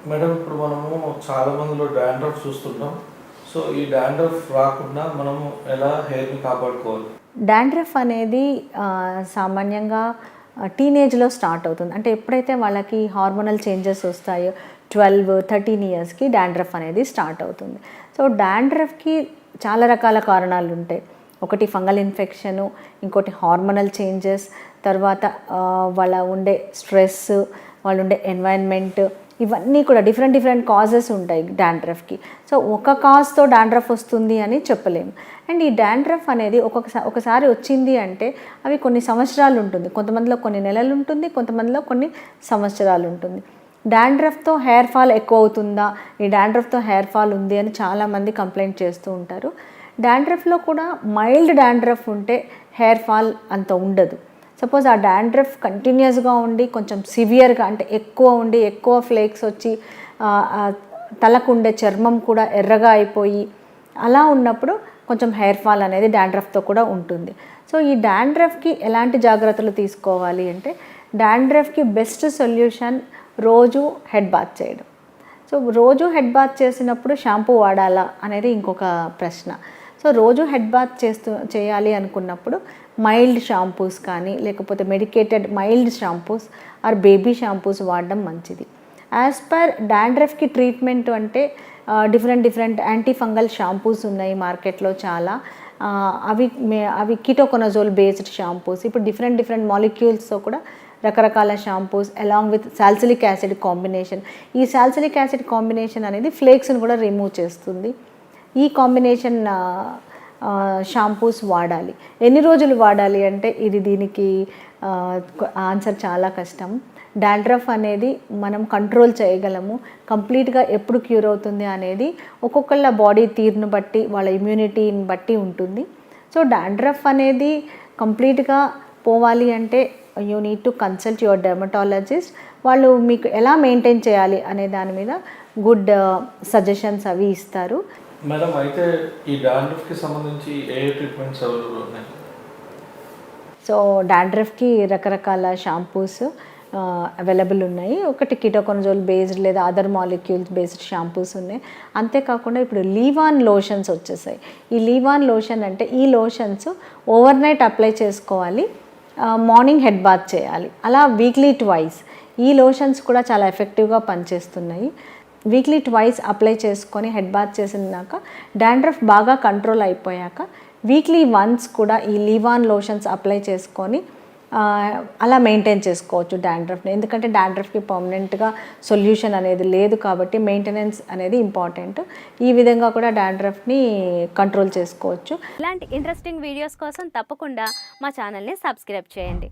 Madam ఇప్పుడు మనము చాలా మందిలో డాండ్రఫ్ చూస్తుంటాం. సో ఈ డాండ్రఫ్ రాకుండా మనము ఎలా హెయిర్ని కాపాడుకోవాలి? డాండ్రఫ్ అనేది సామాన్యంగా టీనేజ్లో స్టార్ట్ అవుతుంది. అంటే ఎప్పుడైతే వాళ్ళకి హార్మోనల్ చేంజెస్ వస్తాయో 12-13 ఇయర్స్కి డాండ్రఫ్ అనేది స్టార్ట్ అవుతుంది. సో డాండ్రఫ్కి చాలా రకాల కారణాలు ఉంటాయి. ఒకటి ఫంగల్ ఇన్ఫెక్షను, ఇంకోటి హార్మోనల్ చేంజెస్, తర్వాత వాళ్ళ ఉండే స్ట్రెస్, వాళ్ళు ఉండే ఎన్వైరన్మెంట్, ఇవన్నీ కూడా డిఫరెంట్ కాజెస్ ఉంటాయి డాండ్రఫ్కి. సో ఒక కాజ్తో డాండ్రఫ్ వస్తుంది అని చెప్పలేము. అండ్ ఈ డాండ్రఫ్ అనేది ఒకసారి వచ్చింది అంటే అవి కొన్ని సంవత్సరాలు ఉంటుంది. కొంతమందిలో కొన్ని నెలలు ఉంటుంది, కొంతమందిలో కొన్ని సంవత్సరాలు ఉంటుంది. డాండ్రఫ్తో హెయిర్ ఫాల్ ఎక్కువ అవుతుందా, ఈ డాండ్రఫ్తో హెయిర్ ఫాల్ ఉంది అని చాలామంది కంప్లైంట్ చేస్తూ ఉంటారు. డాండ్రఫ్లో కూడా మైల్డ్ డాండ్రఫ్ ఉంటే హెయిర్ ఫాల్ అంత ఉండదు. సపోజ్ ఆ డాండ్రఫ్ కంటిన్యూస్గా ఉండి కొంచెం సివియర్గా అంటే ఎక్కువ ఉండి ఎక్కువ ఫ్లేక్స్ వచ్చి తలకు ఉండే చర్మం కూడా ఎర్రగా అయిపోయి అలా ఉన్నప్పుడు కొంచెం హెయిర్ ఫాల్ అనేది డాండ్రఫ్తో కూడా ఉంటుంది. సో ఈ డాండ్రఫ్కి ఎలాంటి జాగ్రత్తలు తీసుకోవాలి అంటే, డాండ్రఫ్కి బెస్ట్ సొల్యూషన్ రోజు హెడ్ బాత్ చేయడం. సో రోజు హెడ్ బాత్ చేసినప్పుడు షాంపూ వాడాలా అనేది ఇంకొక ప్రశ్న. సో రోజు హెడ్ బాత్ చేయాలి అనుకున్నప్పుడు మైల్డ్ షాంపూస్ కానీ లేకపోతే medicated mild shampoos or baby shampoos వాడడం మంచిది. యాజ్ పర్ డాండ్రఫ్కి ట్రీట్మెంట్ అంటే డిఫరెంట్ యాంటీ ఫంగల్ షాంపూస్ ఉన్నాయి మార్కెట్లో చాలా. అవి కిటోకొనజోల్ బేస్డ్ షాంపూస్. ఇప్పుడు డిఫరెంట్ మాలిక్యూల్స్తో కూడా రకరకాల shampoos along with salicylic acid combination. ఈ సాల్సిలిక్ యాసిడ్ కాంబినేషన్ అనేది ఫ్లేక్స్ని కూడా రిమూవ్ చేస్తుంది. ఈ కాంబినేషన్ షాంపూస్ వాడాలి. ఎన్ని రోజులు వాడాలి అంటే దీనికి ఆన్సర్ చాలా కష్టం. డాండ్రఫ్ అనేది మనం కంట్రోల్ చేయగలము. కంప్లీట్గా ఎప్పుడు క్యూర్ అవుతుంది అనేది ఒక్కొక్కళ్ళ బాడీ తీరును బట్టి, వాళ్ళ ఇమ్యూనిటీని బట్టి ఉంటుంది. సో డాండ్రఫ్ అనేది కంప్లీట్గా పోవాలి అంటే you need to consult your dermatologist. వాళ్ళు మీకు ఎలా మెయింటైన్ చేయాలి అనే దాని మీద గుడ్ సజెషన్స్ అవి ఇస్తారు. మేడం, అయితే ఈ డాండ్రఫ్కి సంబంధించి ఏ ట్రీట్మెంట్స్ అవైలబుల్ ఉన్నాయి? సో డాండ్రఫ్కి రకరకాల షాంపూస్ అవైలబుల్ ఉన్నాయి. ఒకటి కిటోకొనజోల్ బేస్డ్ లేదా అదర్ మాలిక్యూల్స్ బేస్డ్ షాంపూస్ ఉన్నాయి. అంతేకాకుండా ఇప్పుడు లీవాన్ లోషన్స్ వచ్చేసాయి. ఈ లీవాన్ లోషన్ అంటే ఈ లోషన్స్ ఓవర్ నైట్ అప్లై చేసుకోవాలి, మార్నింగ్ హెడ్ బాత్ చేయాలి, అలా వీక్లీ ట్వైస్. ఈ లోషన్స్ కూడా చాలా ఎఫెక్టివ్గా పనిచేస్తున్నాయి. వీక్లీ ట్వైస్ అప్లై చేసుకొని హెడ్ బాత్ చేసినాక డాండ్రఫ్ బాగా కంట్రోల్ అయిపోయాక వీక్లీ వన్స్ కూడా ఈ లీవాన్ లోషన్స్ అప్లై చేసుకొని అలా మెయింటైన్ చేసుకోవచ్చు డాండ్రఫ్ని. ఎందుకంటే డాండ్రఫ్కి పర్మనెంట్గా సొల్యూషన్ అనేది లేదు కాబట్టి మెయింటెనెన్స్ అనేది ఇంపార్టెంట్. ఈ విధంగా కూడా డాండ్రఫ్ని కంట్రోల్ చేసుకోవచ్చు. ఇలాంటి ఇంట్రెస్టింగ్ వీడియోస్ కోసం తప్పకుండా మా ఛానల్ని సబ్స్క్రైబ్ చేయండి.